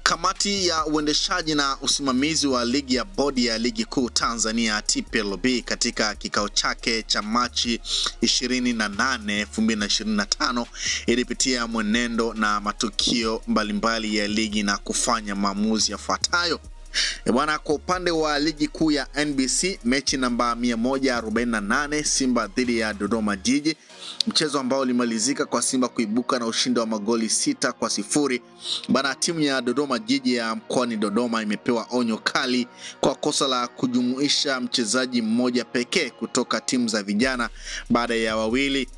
Kamati ya uendeshaji na usimamizi wa ligi ya bodi ya ligi kuu Tanzania TPLB katika kikao chake cha Machi 28, 2025 ilipitia mwenendo na matukio mbalimbali ya ligi na kufanya maamuzi yafuatayo. Bwana, kwa upande wa ligi kuu ya NBC, mechi namba 148 Simba dhidi ya Dodoma Jiji, mchezo ambao ulimalizika kwa Simba kuibuka na ushindi wa magoli 6-0. Bwana, timu ya Dodoma Jiji ya mkoani Dodoma imepewa onyo kali kwa kosa la kujumuisha mchezaji mmoja pekee kutoka timu za vijana baada ya wawili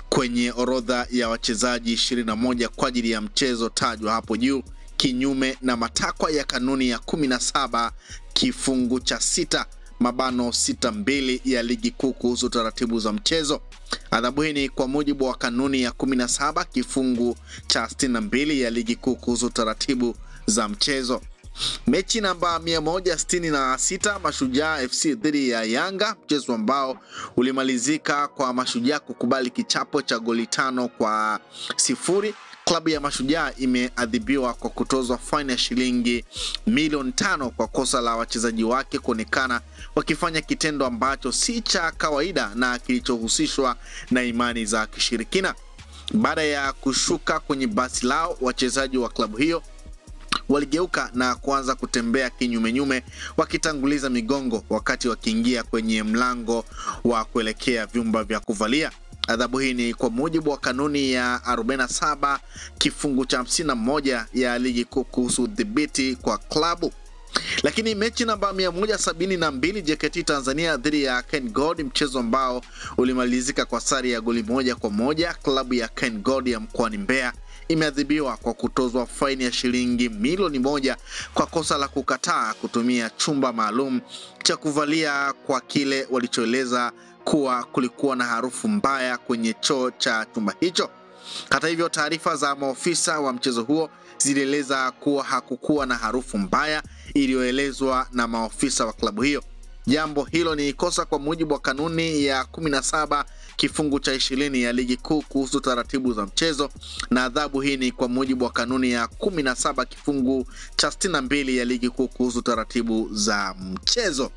kwenye orodha ya wachezaji 21 kwa ajili ya mchezo tajwa hapo juu, kinyume na matakwa ya kanuni ya 17 kifungu cha 6(62) ya ligi kuu kuhusu taratibu za mchezo. Adhabu hii ni kwa mujibu wa kanuni ya 17 kifungu cha 62 ya ligi kuu kuhusu taratibu za mchezo. Mechi namba 166 Mashujaa FC dhidi ya Yanga, mchezo ambao ulimalizika kwa Mashujaa kukubali kichapo cha goli 5-0. Klabu ya Mashujaa imeadhibiwa kwa kutozwa faini ya shilingi milioni 5 kwa kosa la wachezaji wake kuonekana wakifanya kitendo ambacho si cha kawaida na kilichohusishwa na imani za kishirikina. Baada ya kushuka kwenye basi lao, wachezaji wa klabu hiyo waligeuka na kuanza kutembea kinyumenyume wakitanguliza migongo wakati wakiingia kwenye mlango wa kuelekea vyumba vya kuvalia. Adhabu hii ni kwa mujibu wa kanuni ya 47 kifungu cha 51 ya ligi kuu kuhusu udhibiti kwa klabu. Lakini mechi namba 172 JKT Tanzania dhidi ya Ken Gold, mchezo ambao ulimalizika kwa sare ya goli 1-1, klabu ya Ken Gold ya mkoani Mbeya imeadhibiwa kwa kutozwa faini ya shilingi milioni 1 kwa kosa la kukataa kutumia chumba maalum cha kuvalia kwa kile walichoeleza kuwa kulikuwa na harufu mbaya kwenye choo cha chumba hicho. Hata hivyo, taarifa za maofisa wa mchezo huo zilieleza kuwa hakukuwa na harufu mbaya iliyoelezwa na maofisa wa klabu hiyo. Jambo hilo ni kosa kwa mujibu wa kanuni ya 17 kifungu cha 20 ya ligi kuu kuhusu taratibu za mchezo, na adhabu hii ni kwa mujibu wa kanuni ya 17 kifungu cha 62 ya ligi kuu kuhusu taratibu za mchezo.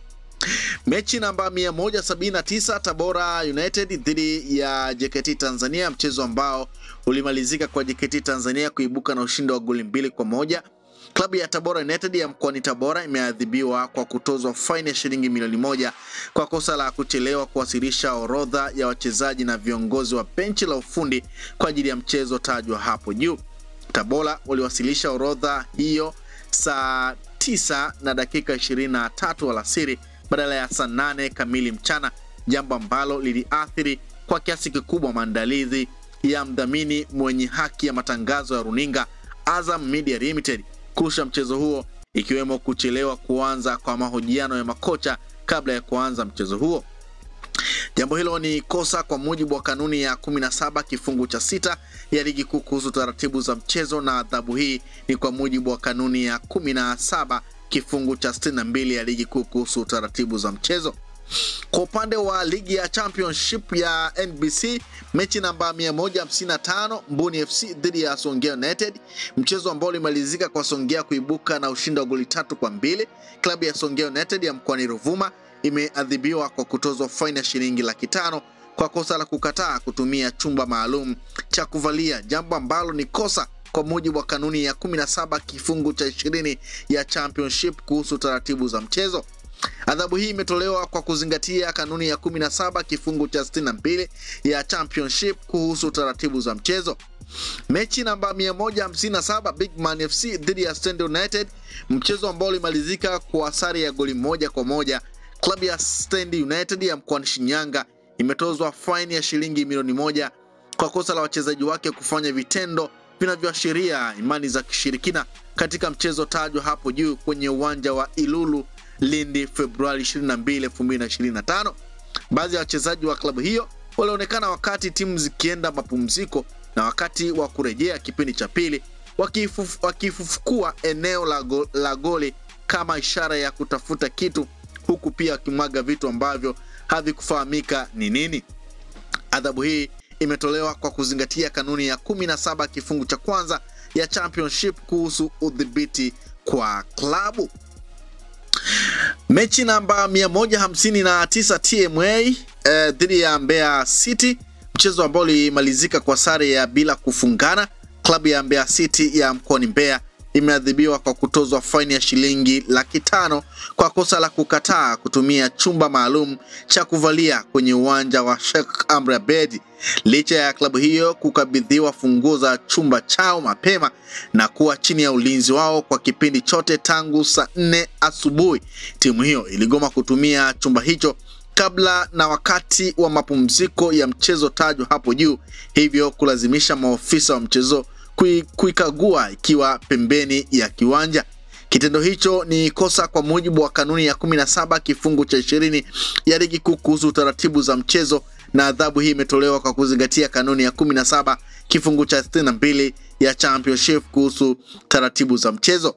Mechi namba 179 Tabora United dhidi ya JKT Tanzania, mchezo ambao ulimalizika kwa JKT Tanzania kuibuka na ushindi wa goli 2-1. Klabu ya Tabora United ya mkoani Tabora imeadhibiwa kwa kutozwa faini ya shilingi milioni 1 kwa kosa la kuchelewa kuwasilisha orodha ya wachezaji na viongozi wa benchi la ufundi kwa ajili ya mchezo tajwa hapo juu. Tabora waliwasilisha orodha hiyo saa 9:23 alasiri badala ya saa 8 kamili mchana, jambo ambalo liliathiri kwa kiasi kikubwa maandalizi ya mdhamini mwenye haki ya matangazo ya runinga Azam Media Limited kurusha mchezo huo, ikiwemo kuchelewa kuanza kwa mahojiano ya makocha kabla ya kuanza mchezo huo. Jambo hilo ni kosa kwa mujibu wa kanuni ya 17 kifungu cha 6 ya ligi kuu kuhusu taratibu za mchezo, na adhabu hii ni kwa mujibu wa kanuni ya 17 kifungu cha 62 ya ligi kuu kuhusu taratibu za mchezo. Kwa upande wa ligi ya Championship ya NBC, mechi namba 155 Mbuni FC dhidi ya Songea United, mchezo ambao ulimalizika kwa Songea kuibuka na ushindi wa goli 3-2. Klabu ya Songea United ya mkoani Ruvuma imeadhibiwa kwa kutozwa faini ya shilingi 500,000 kwa kosa la kukataa kutumia chumba maalum cha kuvalia, jambo ambalo ni kosa kwa mujibu wa kanuni ya 17 kifungu cha 20 ya Championship kuhusu taratibu za mchezo. Adhabu hii imetolewa kwa kuzingatia kanuni ya 17 kifungu cha 62 ya Championship kuhusu taratibu za mchezo. Mechi namba 157 Bigman FC dhidi ya Stand United, mchezo ambao ulimalizika kwa sare ya goli 1-1. Klabu ya Stand United ya mkoani Shinyanga imetozwa faini ya shilingi milioni 1 kwa kosa la wachezaji wake kufanya vitendo vinavyoashiria imani za kishirikina katika mchezo tajwa hapo juu kwenye uwanja wa Ilulu Lindi Februari 22, 2025. Baadhi ya wachezaji wa klabu hiyo walionekana wakati timu zikienda mapumziko na wakati wa kurejea kipindi cha pili wakifufukua eneo la goli kama ishara ya kutafuta kitu, huku pia wakimwaga vitu ambavyo havikufahamika ni nini. Adhabu hii imetolewa kwa kuzingatia kanuni ya 17 kifungu cha kwanza ya Championship kuhusu udhibiti kwa klabu. Mechi namba 159 TMA dhidi ya Mbeya City, mchezo ambao ulimalizika kwa sare ya bila kufungana. Klabu ya Mbeya City ya mkoani Mbeya imeadhibiwa kwa kutozwa faini ya shilingi 500,000 kwa kosa la kukataa kutumia chumba maalum cha kuvalia kwenye uwanja wa Sheikh Amri Abeid, licha ya klabu hiyo kukabidhiwa funguo za chumba chao mapema na kuwa chini ya ulinzi wao kwa kipindi chote tangu saa 4 asubuhi. Timu hiyo iligoma kutumia chumba hicho kabla na wakati wa mapumziko ya mchezo tajwa hapo juu, hivyo kulazimisha maofisa wa mchezo kuikagua ikiwa pembeni ya kiwanja. Kitendo hicho ni kosa kwa mujibu wa kanuni ya 17 kifungu cha 20 ya ligi kuu kuhusu taratibu za mchezo, na adhabu hii imetolewa kwa kuzingatia kanuni ya 17 kifungu cha 62 ya Championship kuhusu taratibu za mchezo.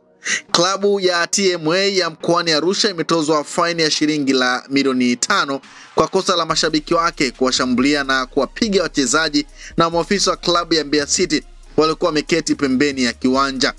Klabu ya TMA ya mkoani Arusha imetozwa faini ya shilingi milioni 5 kwa kosa la mashabiki wake kuwashambulia na kuwapiga wachezaji na maafisa wa klabu ya Mbeya City walikuwa wameketi pembeni ya kiwanja.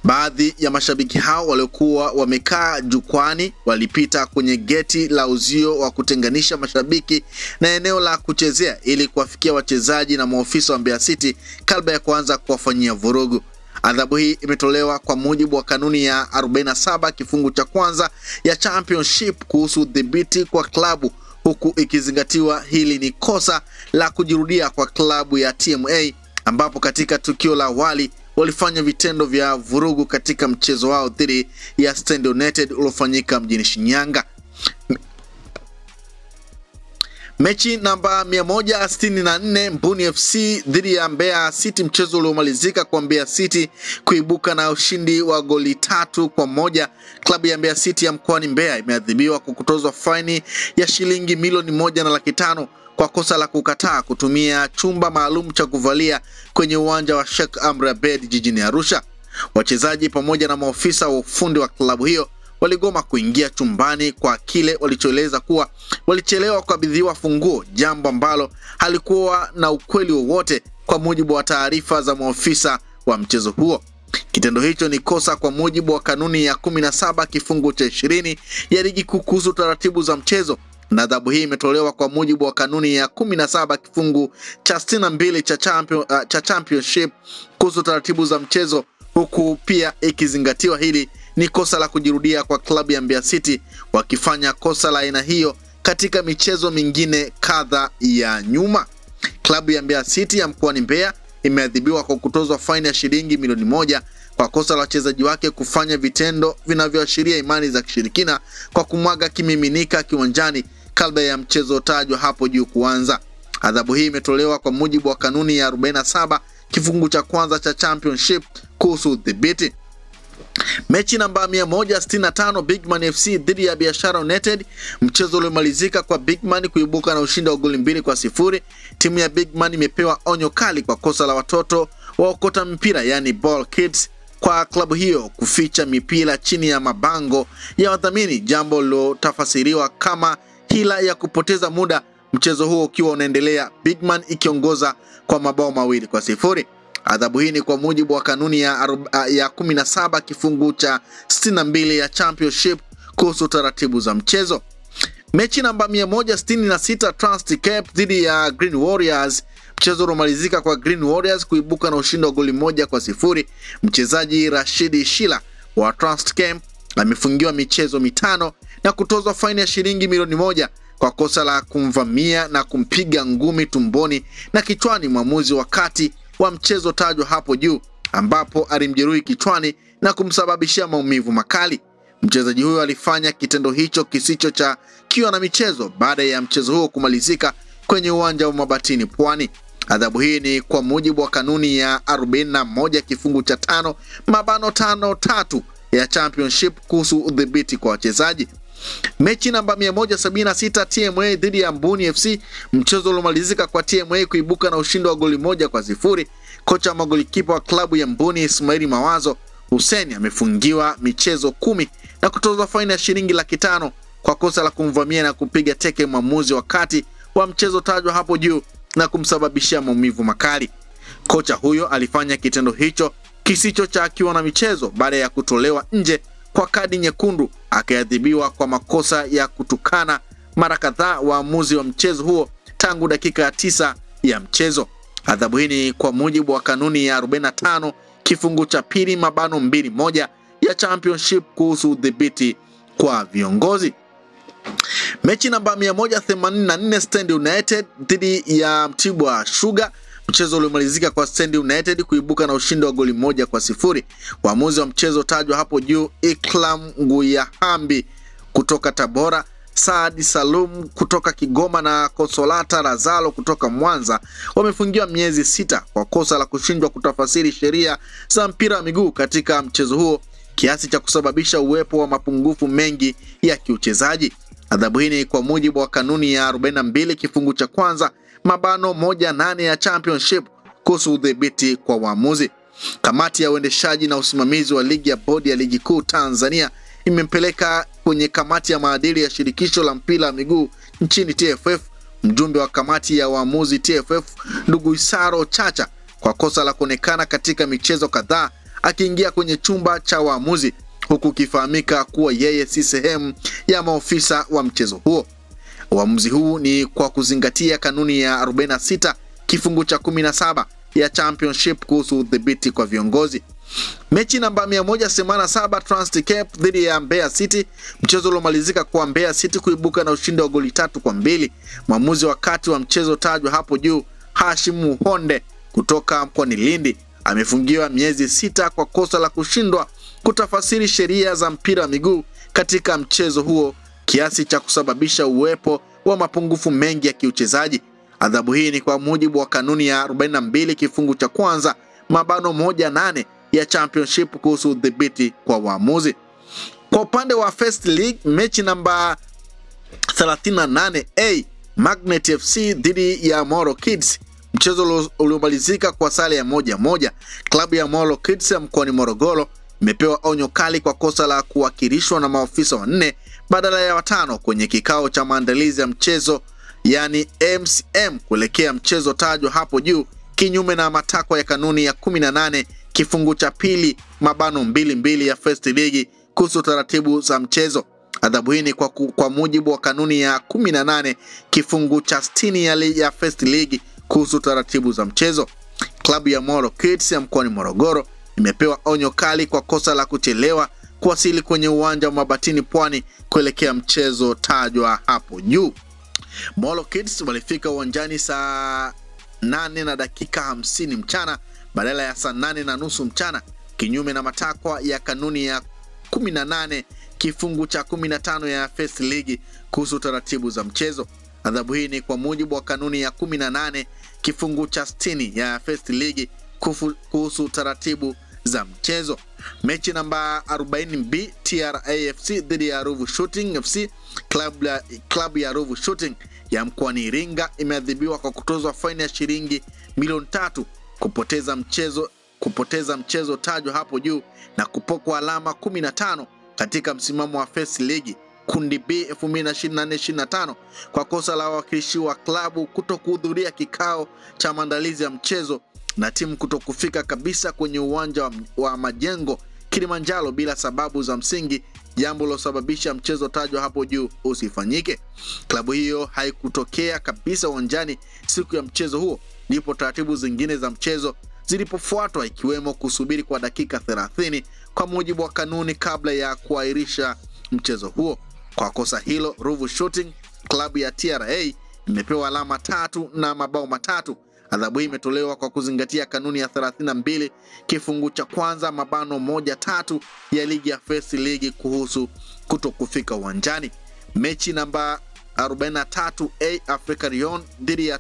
Baadhi ya mashabiki hao waliokuwa wamekaa jukwani walipita kwenye geti la uzio wa kutenganisha mashabiki na eneo la kuchezea ili kuwafikia wachezaji na maofisa wa Mbeya City kabla ya kuanza kuwafanyia vurugu. Adhabu hii imetolewa kwa mujibu wa kanuni ya 47 kifungu cha kwanza ya Championship kuhusu udhibiti kwa klabu, huku ikizingatiwa hili ni kosa la kujirudia kwa klabu ya TMA, ambapo katika tukio la awali walifanya vitendo vya vurugu katika mchezo wao dhidi ya Stand United uliofanyika mjini Shinyanga. Mechi namba 164 Mbuni FC dhidi ya Mbeya City, mchezo uliomalizika kwa Mbeya City kuibuka na ushindi wa goli 3-1. Klabu ya Mbeya City ya mkoani Mbeya imeadhibiwa kwa kutozwa faini ya shilingi milioni 1.5 kwa kosa la kukataa kutumia chumba maalum cha kuvalia kwenye uwanja wa Sheikh Amri Abeid jijini Arusha. Wachezaji pamoja na maofisa wa ufundi wa klabu hiyo waligoma kuingia chumbani kwa kile walichoeleza kuwa walichelewa kukabidhiwa funguo, jambo ambalo halikuwa na ukweli wowote kwa mujibu wa taarifa za maofisa wa mchezo huo. Kitendo hicho ni kosa kwa mujibu wa kanuni ya 17 kifungu cha 20 ya ligi kuu kuhusu taratibu za mchezo, na adhabu hii imetolewa kwa mujibu wa kanuni ya 17 kifungu cha 62 cha Championship kuhusu taratibu za mchezo, huku pia ikizingatiwa hili ni kosa la kujirudia kwa klabu ya Mbeya City wakifanya kosa la aina hiyo katika michezo mingine kadha ya nyuma. Klabu ya Mbeya City ya mkoani Mbeya imeadhibiwa kwa kutozwa faini ya shilingi milioni 1 kwa kosa la wachezaji wake kufanya vitendo vinavyoashiria imani za kishirikina kwa kumwaga kimiminika kiwanjani kabla ya mchezo tajwa hapo juu kuanza. Adhabu hii imetolewa kwa mujibu wa kanuni ya 47 kifungu cha kwanza cha Championship kuhusu udhibiti. Mechi namba 165 Bigman FC dhidi ya Biashara United, mchezo uliomalizika kwa Bigman kuibuka na ushindi wa goli 2-0. Timu ya Bigman imepewa onyo kali kwa kosa la watoto waokota mpira yani ball kids kwa klabu hiyo kuficha mipira chini ya mabango ya wadhamini, jambo lilotafasiriwa kama hila ya kupoteza muda, mchezo huo ukiwa unaendelea, Bigman ikiongoza kwa mabao 2-0. Adhabu hii ni kwa mujibu wa kanuni ya 17 kifungu cha 62 ya Championship kuhusu taratibu za mchezo. Mechi namba 166 Trust Cape dhidi ya Green Warriors, mchezo uliomalizika kwa Green Warriors kuibuka na ushindi wa goli 1-0. Mchezaji Rashidi Shila wa Trust Cape amefungiwa michezo 5 na kutozwa faini ya shilingi milioni 1 kwa kosa la kumvamia na kumpiga ngumi tumboni na kichwani mwamuzi wakati wa mchezo tajwa hapo juu, ambapo alimjeruhi kichwani na kumsababishia maumivu makali. Mchezaji huyo alifanya kitendo hicho kisicho cha kiwa na michezo baada ya mchezo huo kumalizika kwenye uwanja wa Mabatini Pwani. Adhabu hii ni kwa mujibu wa kanuni ya 41 kifungu cha 5(3) ya Championship kuhusu udhibiti kwa wachezaji. Mechi namba 176 TMA dhidi ya Mbuni FC, mchezo uliomalizika kwa TMA kuibuka na ushindi wa goli 1-0. Kocha wa magolikipa wa klabu ya Mbuni Ismaili Mawazo Hussein amefungiwa michezo 10 na kutozwa faini ya shilingi 500,000 kwa kosa la kumvamia na kupiga teke mwamuzi wakati wa mchezo tajwa hapo juu na kumsababishia maumivu makali. Kocha huyo alifanya kitendo hicho kisicho cha akiwa na michezo baada ya kutolewa nje kwa kadi nyekundu, akiadhibiwa kwa makosa ya kutukana mara kadhaa waamuzi wa mchezo huo tangu dakika ya 9 ya mchezo. Adhabu hii ni kwa mujibu wa kanuni ya 45 kifungu cha pili mabano 2(1) ya Championship kuhusu udhibiti kwa viongozi. Mechi namba 184 Stand United dhidi ya Mtibwa Sugar. Mchezo uliomalizika kwa Stand United kuibuka na ushindi wa goli 1-0. Waamuzi wa mchezo tajwa hapo juu: Ikram Nguyahambi kutoka Tabora, Saad Salum kutoka Kigoma na Konsolata Razalo kutoka Mwanza wamefungiwa miezi 6 kwa kosa la kushindwa kutafasiri sheria za mpira wa miguu katika mchezo huo, kiasi cha kusababisha uwepo wa mapungufu mengi ya kiuchezaji. Adhabu hii ni kwa mujibu wa kanuni ya 42 kifungu cha kwanza mabano 1(8) ya Championship kuhusu udhibiti kwa waamuzi. Kamati ya uendeshaji na usimamizi wa ligi ya bodi ya ligi kuu Tanzania imempeleka kwenye kamati ya maadili ya shirikisho la mpira wa miguu nchini TFF mjumbe wa kamati ya waamuzi TFF ndugu Isaro Chacha kwa kosa la kuonekana katika michezo kadhaa akiingia kwenye chumba cha waamuzi huku kifahamika kuwa yeye si sehemu ya maofisa wa mchezo huo. Uamuzi huu ni kwa kuzingatia kanuni ya 46 kifungu cha 17 ya Championship kuhusu udhibiti kwa viongozi. Mechi namba 187 Transit Cape dhidi ya Mbeya City. Mchezo uliomalizika kwa Mbeya City kuibuka na ushindi wa goli 3-2. Mwamuzi wakati wa mchezo tajwa hapo juu, Hashim Muhonde kutoka mkoani Lindi, amefungiwa miezi 6 kwa kosa la kushindwa kutafasiri sheria za mpira wa miguu katika mchezo huo, kiasi cha kusababisha uwepo wa mapungufu mengi ya kiuchezaji. Adhabu hii ni kwa mujibu wa kanuni ya 42 kifungu cha kwanza mabano 1(8) ya Championship kuhusu udhibiti kwa waamuzi. Kwa upande wa First League, mechi namba 38A Magnet FC dhidi ya Moro Kids. Mchezo uliomalizika kwa sare ya 1-1. Klabu ya Moro Kids ya mkoani Morogoro imepewa onyo kali kwa kosa la kuwakilishwa na maofisa 4 badala ya 5 kwenye kikao cha maandalizi ya mchezo yani MCM kuelekea mchezo tajwa hapo juu, kinyume na matakwa ya kanuni ya 18 kifungu cha pili mabano 2(2) ya First League kuhusu taratibu za mchezo. Adhabu hii ni kwa mujibu wa kanuni ya 18 kifungu cha 60 ya First League kuhusu taratibu za mchezo. Klabu ya Moro Kids ya mkoani Morogoro imepewa onyo kali kwa kosa la kuchelewa kuwasili kwenye uwanja wa Mabatini Pwani kuelekea mchezo tajwa hapo juu. Moro Kids walifika uwanjani saa 8:50 mchana badala ya saa 8:30 mchana, kinyume na matakwa ya kanuni ya 18 kifungu cha 15 ya First League kuhusu taratibu za mchezo. Adhabu hii ni kwa mujibu wa kanuni ya 18 kifungu cha 60 ya First League kuhusu taratibu za mchezo. Mechi namba 40B TRAFC dhidi ya Ruvu Shooting FC. Klabu ya Ruvu Shooting ya mkoani Iringa imeadhibiwa kwa kutozwa faini ya shilingi milioni 3 kupoteza mchezo tajwa hapo juu na kupokwa alama 15 katika msimamo wa First League kundi B 2024-25 kwa kosa la wawakilishi wa klabu kutokuhudhuria kikao cha maandalizi ya mchezo na timu kutokufika kabisa kwenye uwanja wa Majengo Kilimanjaro bila sababu za msingi, jambo lilosababisha mchezo tajwa hapo juu usifanyike. Klabu hiyo haikutokea kabisa uwanjani siku ya mchezo huo, ndipo taratibu zingine za mchezo zilipofuatwa, ikiwemo kusubiri kwa dakika 30 kwa mujibu wa kanuni kabla ya kuahirisha mchezo huo. Kwa kosa hilo, Ruvu Shooting, klabu ya TRA, imepewa alama 3 na mabao 3. Adhabu hii imetolewa kwa kuzingatia kanuni ya 32 kifungu cha kwanza mabano 1(3) ya ligi ya First League kuhusu kutokufika uwanjani. Mechi namba 43A Africa Lyon dhidi ya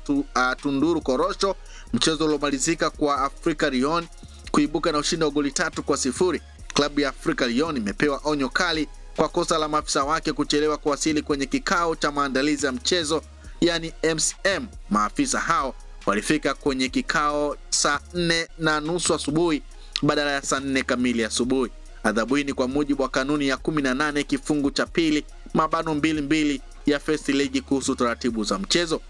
Tunduru Korosho. Mchezo uliomalizika kwa Africa Lyon kuibuka na ushindi wa goli 3-0. Klabu ya Africa Lyon imepewa onyo kali kwa kosa la maafisa wake kuchelewa kuwasili kwenye kikao cha maandalizi ya mchezo yani MCM. Maafisa hao walifika kwenye kikao saa 4:30 asubuhi badala ya saa 4 kamili asubuhi. Adhabu hii ni kwa mujibu wa kanuni ya 18 kifungu cha pili mabano 2(2) ya First League kuhusu taratibu za mchezo.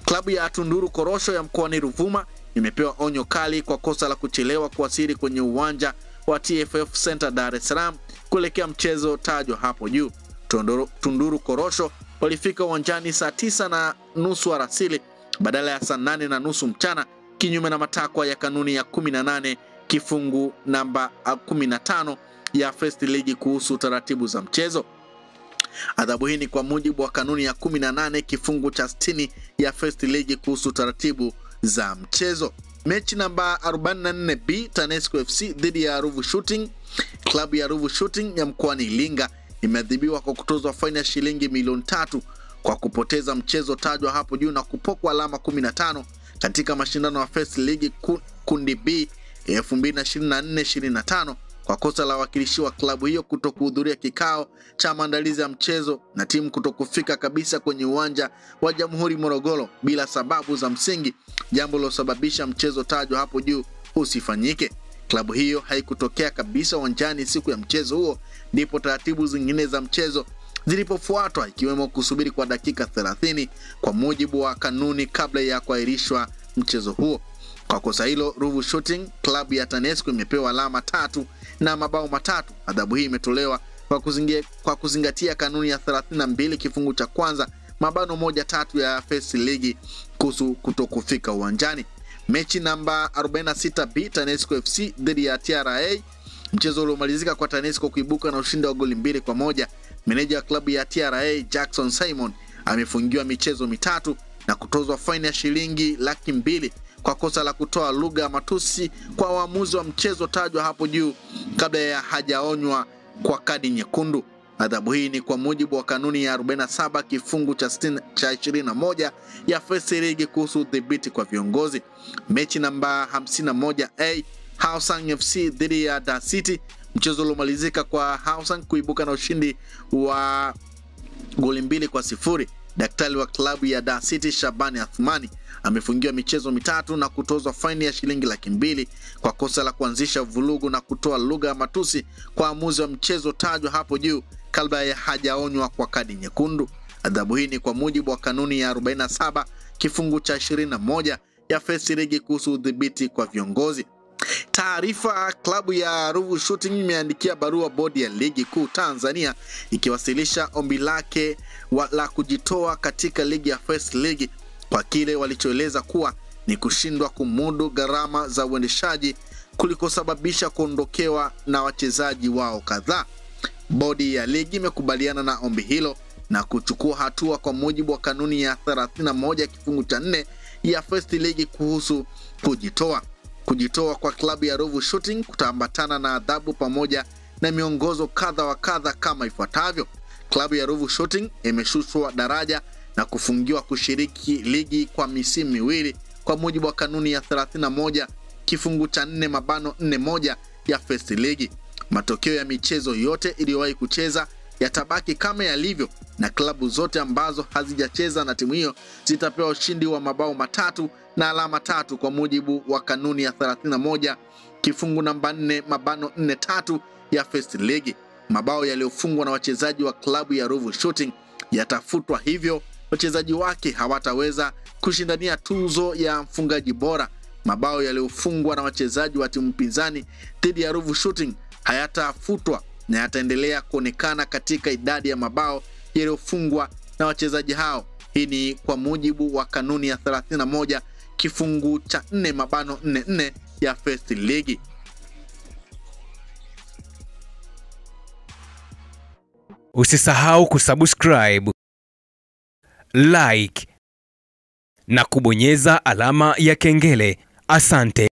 Klabu ya Tunduru Korosho ya mkoani Ruvuma imepewa onyo kali kwa kosa la kuchelewa kuwasili kwenye uwanja wa TFF Center Dar es Salaam kuelekea mchezo tajwa hapo juu. Tunduru Korosho walifika uwanjani saa 9:30 alasiri badala ya saa 8:30 mchana, kinyume na matakwa ya kanuni ya 18 kifungu namba 15 ya First League kuhusu taratibu za mchezo. Adhabu hii ni kwa mujibu wa kanuni ya 18 kifungu cha 60 ya First League kuhusu taratibu za mchezo. Mechi namba 44B, TANESCO FC dhidi ya Ruvu Shooting. Klabu ya Ruvu Shooting ya mkoani Iringa imeadhibiwa kwa kutozwa faini ya shilingi milioni 3 kwa kupoteza mchezo tajwa hapo juu na kupokwa alama 15 katika mashindano ya First League kundi B 2024-25 kwa kosa la wakilishi wa klabu hiyo kutokuhudhuria kikao cha maandalizi ya mchezo na timu kutokufika kabisa kwenye uwanja wa Jamhuri Morogoro bila sababu za msingi, jambo lilosababisha mchezo tajwa hapo juu usifanyike. Klabu hiyo haikutokea kabisa uwanjani siku ya mchezo huo, ndipo taratibu zingine za mchezo zilipofuatwa, ikiwemo kusubiri kwa dakika 30 kwa mujibu wa kanuni kabla ya kuahirishwa mchezo huo. Kwa kosa hilo, Ruvu Shooting klabu ya TANESCO imepewa alama 3 na mabao 3. Adhabu hii imetolewa kwa kuzingatia kanuni ya 32 kifungu cha kwanza mabano 1-3 ya First League kuhusu kutokufika uwanjani. Mechi namba 46B, TANESCO FC dhidi ya TRA. Mchezo uliomalizika kwa TANESCO kuibuka na ushindi wa goli 2-1. Meneja wa klabu ya TRA Jackson Simon amefungiwa michezo 3 na kutozwa faini ya shilingi 200,000 kwa kosa la kutoa lugha ya matusi kwa waamuzi wa mchezo tajwa hapo juu kabla ya hajaonywa kwa kadi nyekundu. Adhabu hii ni kwa mujibu wa kanuni ya 47 kifungu cha 21 ya First League kuhusu udhibiti kwa viongozi. Mechi namba 51A, Hausung FC dhidi ya Dar City. Mchezo uliomalizika kwa Hausung kuibuka na ushindi wa goli 2-0. Daktari wa klabu ya Dar City Shabani Athmani amefungiwa michezo 3 na kutozwa faini ya shilingi 200,000 kwa kosa la kuanzisha vurugu na kutoa lugha ya matusi kwa waamuzi wa mchezo tajwa hapo juu kabla ya hajaonywa kwa kadi nyekundu. Adhabu hii ni kwa mujibu wa kanuni ya 47 kifungu cha 21 ya First League kuhusu udhibiti kwa viongozi. Taarifa, klabu ya Ruvu Shooting imeandikia barua bodi ya ligi kuu Tanzania ikiwasilisha ombi lake la kujitoa katika ligi ya First League kwa kile walichoeleza kuwa ni kushindwa kumudu gharama za uendeshaji kulikosababisha kuondokewa na wachezaji wao kadhaa. Bodi ya ligi imekubaliana na ombi hilo na kuchukua hatua kwa mujibu wa kanuni ya 31 kifungu cha 4 ya First League kuhusu kujitoa. Kujitoa kwa klabu ya Ruvu Shooting kutaambatana na adhabu pamoja na miongozo kadha wa kadha kama ifuatavyo. Klabu ya Ruvu Shooting imeshushwa daraja na kufungiwa kushiriki ligi kwa misimu 2 kwa mujibu wa kanuni ya 31 kifungu cha 4 mabano 41 ya First League. Matokeo ya michezo yote iliyowahi kucheza yatabaki kama yalivyo, na klabu zote ambazo hazijacheza na timu hiyo zitapewa ushindi wa mabao 3 na alama 3 kwa mujibu wa kanuni ya 31 kifungu namba 4 mabano 43 ya First League. Mabao yaliyofungwa na wachezaji wa klabu ya Ruvu Shooting yatafutwa, hivyo wachezaji wake hawataweza kushindania tuzo ya mfungaji bora. Mabao yaliyofungwa na wachezaji wa timu pinzani dhidi ya Ruvu Shooting hayatafutwa na yataendelea kuonekana katika idadi ya mabao yaliyofungwa na wachezaji hao. Hii ni kwa mujibu wa kanuni ya 31 kifungu cha 4 mabano 44 ya First League. Usisahau kusubscribe, like na kubonyeza alama ya kengele. Asante.